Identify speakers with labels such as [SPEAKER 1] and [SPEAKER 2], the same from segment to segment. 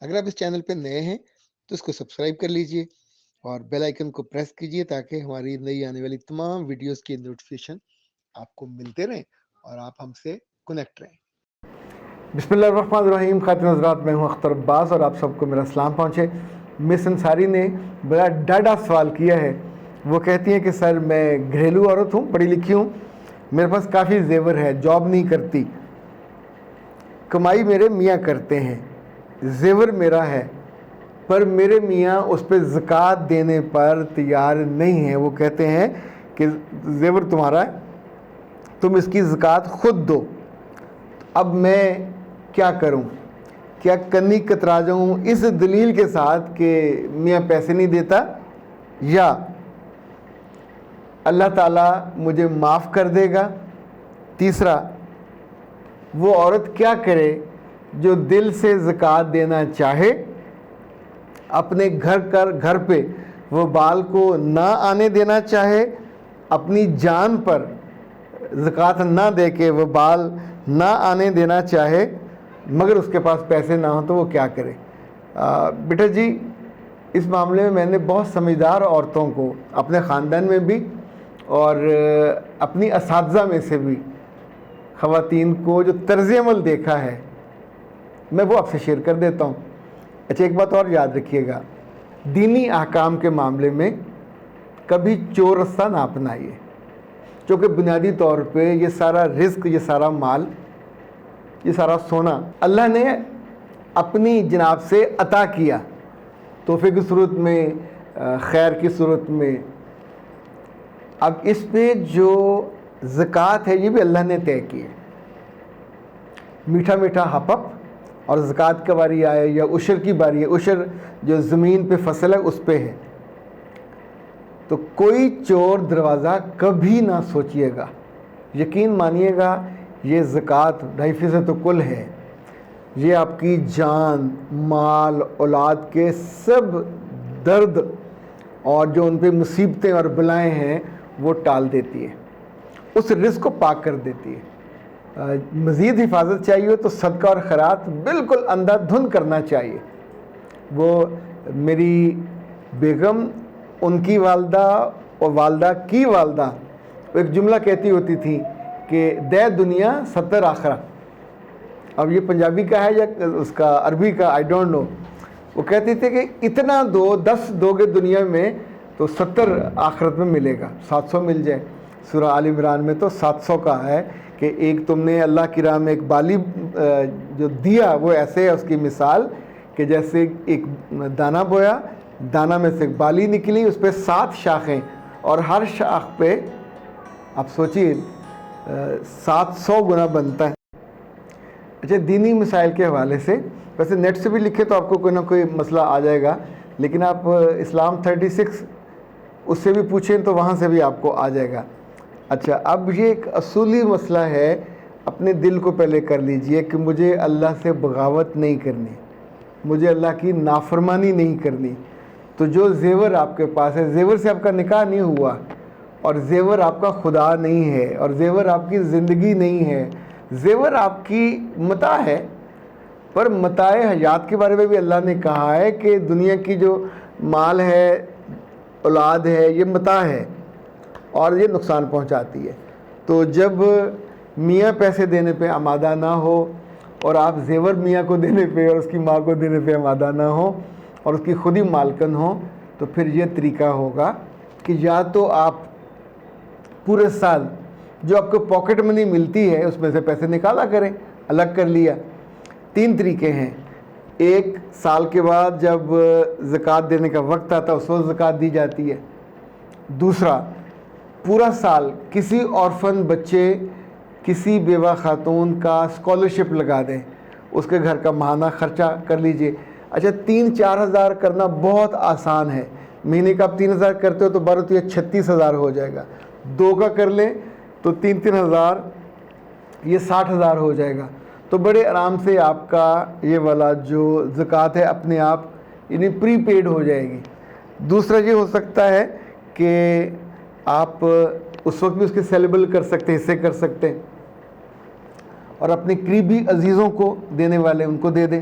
[SPEAKER 1] اگر آپ اس چینل پہ نئے ہیں تو اس کو سبسکرائب کر لیجئے اور بیل آئیکن کو پریس کیجئے تاکہ ہماری نئی آنے والی تمام ویڈیوز کی نوٹیفیکیشن آپ کو ملتے رہیں اور آپ ہم سے کنیکٹ رہیں۔
[SPEAKER 2] بسم اللہ الرحمن الرحیم۔ خاتون حضرات، میں ہوں اختر عباس اور آپ سب کو میرا سلام پہنچے۔ مس انصاری نے بڑا ڈاڈا سوال کیا ہے۔ وہ کہتی ہیں کہ سر میں گھریلو عورت ہوں، پڑھی لکھی ہوں، میرے پاس کافی زیور ہے، جاب نہیں کرتی، کمائی میرے میاں کرتے ہیں، زیور میرا ہے، پر میرے میاں اس پہ زکوٰۃ دینے پر تیار نہیں ہیں۔ وہ کہتے ہیں کہ زیور تمہارا ہے، تم اس کی زکوٰۃ خود دو۔ اب میں کیا کروں؟ کیا کنی کترا جاؤں اس دلیل کے ساتھ کہ میاں پیسے نہیں دیتا، یا اللہ تعالیٰ مجھے معاف کر دے گا؟ تیسرا، وہ عورت کیا کرے جو دل سے زکوٰۃ دینا چاہے، اپنے گھر پہ وہ بال کو نہ آنے دینا چاہے، اپنی جان پر زکوٰۃ نہ دے کے وہ بال نہ آنے دینا چاہے، مگر اس کے پاس پیسے نہ ہوں تو وہ کیا کرے؟ بیٹا جی، اس معاملے میں میں نے بہت سمجھدار عورتوں کو اپنے خاندان میں بھی اور اپنی اساتذہ میں سے بھی خواتین کو جو طرز عمل دیکھا ہے، میں وہ آپ سے شیئر کر دیتا ہوں۔ اچھا، ایک بات اور یاد رکھیے گا، دینی احکام کے معاملے میں کبھی چور رستہ نہ اپنائیے، کیونکہ بنیادی طور پہ یہ سارا رزق، یہ سارا مال، یہ سارا سونا اللہ نے اپنی جناب سے عطا کیا، تحفے کی صورت میں، خیر کی صورت میں۔ اب اس پہ جو زکوٰۃ ہے یہ بھی اللہ نے طے کی ہے۔ میٹھا میٹھا ہپپ اور زکوٰۃ کا باری آئے یا عشر کی باری ہے، عشر جو زمین پہ فصل ہے اس پہ ہے، تو کوئی چور دروازہ کبھی نہ سوچیے گا، یقین مانیے گا، یہ زکوٰۃ 2.5% تو کل ہے، یہ آپ کی جان، مال، اولاد کے سب درد اور جو ان پہ مصیبتیں اور بلائیں ہیں وہ ٹال دیتی ہے، اس رزق کو پاک کر دیتی ہے۔ مزید حفاظت چاہیے ہو تو صدقہ اور خیرات بالکل اندھا دھند کرنا چاہیے۔ وہ میری بیگم، ان کی والدہ اور والدہ کی والدہ ایک جملہ کہتی ہوتی تھی کہ دے دنیا 70 آخرہ۔ اب یہ پنجابی کا ہے یا اس کا عربی کا، آئی ڈونٹ نو۔ وہ کہتی تھی کہ اتنا دو، 10 دو گے دنیا میں تو 70 آخرت میں ملے گا، 700 مل جائے۔ سورہ آل عمران میں تو 700 کا ہے کہ ایک تم نے اللہ کی راہ میں ایک بالی جو دیا، وہ ایسے ہے اس کی مثال کہ جیسے ایک دانہ بویا، دانہ میں سے ایک بالی نکلی، اس پہ 7 شاخیں، اور ہر شاخ پہ آپ سوچیے 700 گنا بنتا ہے۔ اچھا، دینی مسائل کے حوالے سے ویسے نیٹ سے بھی لکھے تو آپ کو کوئی نہ کوئی مسئلہ آ جائے گا، لیکن آپ اسلام 36 اس سے بھی پوچھیں تو وہاں سے بھی آپ کو آ جائے گا۔ اچھا، اب یہ ایک اصولی مسئلہ ہے، اپنے دل کو پہلے کر لیجئے کہ مجھے اللہ سے بغاوت نہیں کرنی، مجھے اللہ کی نافرمانی نہیں کرنی۔ تو جو زیور آپ کے پاس ہے، زیور سے آپ کا نکاح نہیں ہوا، اور زیور آپ کا خدا نہیں ہے، اور زیور آپ کی زندگی نہیں ہے، زیور آپ کی متاع ہے، پر متاع حیات کے بارے میں بھی اللہ نے کہا ہے کہ دنیا کی جو مال ہے، اولاد ہے، یہ متاع ہے اور یہ نقصان پہنچاتی ہے۔ تو جب میاں پیسے دینے پہ آمادہ نہ ہو اور آپ زیور میاں کو دینے پہ اور اس کی ماں کو دینے پہ آمادہ نہ ہو اور اس کی خود ہی مالکن ہو، تو پھر یہ طریقہ ہوگا کہ یا تو آپ پورے سال جو آپ کو پاکٹ منی ملتی ہے اس میں سے پیسے نکالا کریں، الگ کر لیا۔ 3 طریقے ہیں، ایک سال کے بعد جب زکوٰۃ دینے کا وقت آتا ہے اس وقت زکوٰۃ دی جاتی ہے۔ دوسرا، پورا سال کسی اورفن بچے، کسی بیوہ خاتون کا اسکالرشپ لگا دیں، اس کے گھر کا ماہانہ خرچہ کر لیجئے۔ اچھا، 3-4 ہزار کرنا بہت آسان ہے، مہینے کا آپ 3 ہزار کرتے ہو تو 12 36 ہزار ہو جائے گا، 2 کا کر لیں تو 3 ہزار، یہ 60 ہزار ہو جائے گا۔ تو بڑے آرام سے آپ کا یہ والا جو زکوٰۃ ہے اپنے آپ یعنی پری پیڈ ہو جائے گی۔ دوسرا یہ ہو سکتا ہے کہ آپ اس وقت بھی اس کے سیلیبل کر سکتے ہیں، حصے کر سکتے ہیں، اور اپنے قریبی عزیزوں کو دینے والے ان کو دے دیں۔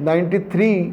[SPEAKER 2] 93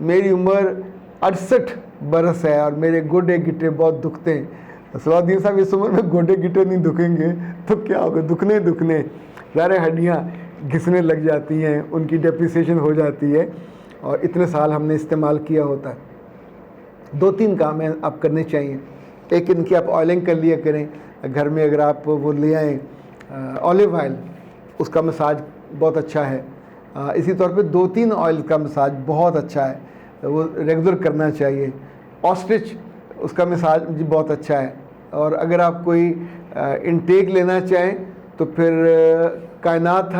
[SPEAKER 2] میری عمر 68 برس ہے اور میرے گوڈے گٹے بہت دکھتے ہیں. صلاح الدین صاحب اس عمر میں گوڈے گٹے نہیں دکھیں گے تو کیا ہوگا؟ دکھنے ظاہر ہڈیاں گھسنے لگ جاتی ہیں، ان کی ڈیپریسیشن ہو جاتی ہے، اور اتنے سال ہم نے استعمال کیا ہوتا ہے. 2-3 کام ہیں آپ کرنے چاہیے. ایک ان کی آپ آئلنگ کر لیا کریں گھر میں، اگر آپ وہ لے آئیں اولیو آئل، اس کا مساج بہت اچھا ہے. اسی طور پہ 2-3 آئل کا مساج بہت اچھا ہے، وہ ریگولر کرنا چاہیے. آسٹرچ، اس کا مساج بھی بہت اچھا ہے. اور اگر آپ کوئی انٹیک لینا چاہیں تو پھر کائنات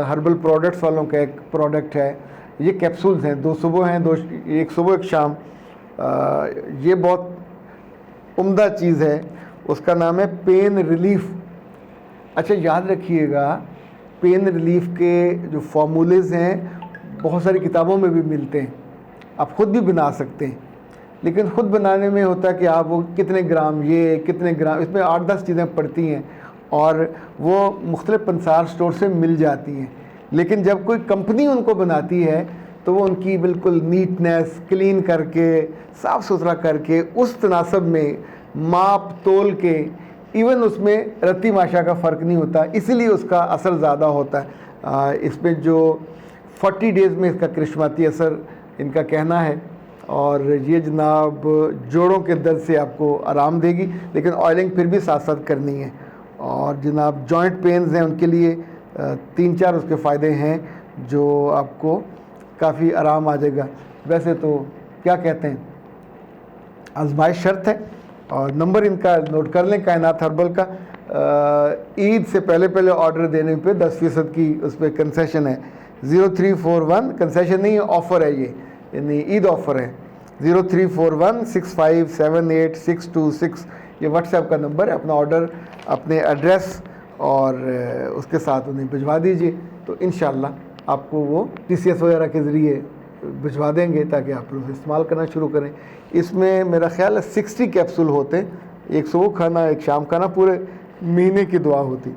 [SPEAKER 2] ہربل پروڈکٹس والوں کا ایک پروڈکٹ ہے، یہ کیپسولز ہیں، 2 صبح ہیں، 2 ایک صبح ایک شام. یہ بہت عمدہ چیز ہے، اس کا نام ہے پین ریلیف. اچھا یاد رکھیے گا، پین ریلیف کے جو فارمولیز ہیں بہت ساری کتابوں میں بھی ملتے ہیں، آپ خود بھی بنا سکتے ہیں. لیکن خود بنانے میں ہوتا ہے کہ آپ وہ کتنے گرام، یہ کتنے گرام، اس میں 8-10 چیزیں پڑتی ہیں اور وہ مختلف پنسار سٹور سے مل جاتی ہیں. لیکن جب کوئی کمپنی ان کو بناتی ہے تو وہ ان کی بالکل نیٹنیس کلین کر کے، صاف ستھرا کر کے، اس تناسب میں ماپ تول کے، ایون اس میں رتی ماشا کا فرق نہیں ہوتا، اسی لیے اس کا اثر زیادہ ہوتا ہے. اس میں جو 40 ڈیز میں اس کا کرشماتی اثر ان کا کہنا ہے. اور یہ جناب جوڑوں کے درد سے آپ کو آرام دے گی، لیکن آئلنگ پھر بھی ساتھ ساتھ کرنی ہے. اور جناب جوائنٹ پینز ہیں ان کے لیے 3-4 اس کے فائدے ہیں جو آپ کو کافی آرام آ جائے گا. ویسے تو کیا کہتے ہیں، آزمائش شرط ہے. اور نمبر ان کا نوٹ کر لیں کائنات ہربل کا. عید سے پہلے آرڈر دینے پہ 10% کی اس پہ کنسیشن ہے. 0341 کنسیشن نہیں ہے، آفر ہے یہ، یعنی عید آفر ہے. 034165782626 یہ واٹس ایپ کا نمبر ہے. اپنا آرڈر، اپنے ایڈریس اور اس کے ساتھ انہیں بھجوا دیجیے، تو انشاءاللہ آپ کو وہ TCS وغیرہ کے ذریعے بھجوا دیں گے تاکہ آپ اسے استعمال کرنا شروع کریں. اس میں میرا خیال ہے 60 کیپسول ہوتے ہیں، ایک صبح کھانا، ایک شام کھانا، پورے مہینے کی دعا ہوتی.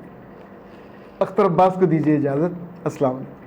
[SPEAKER 2] اختر عباس کو دیجیے اجازت. السلام علیکم.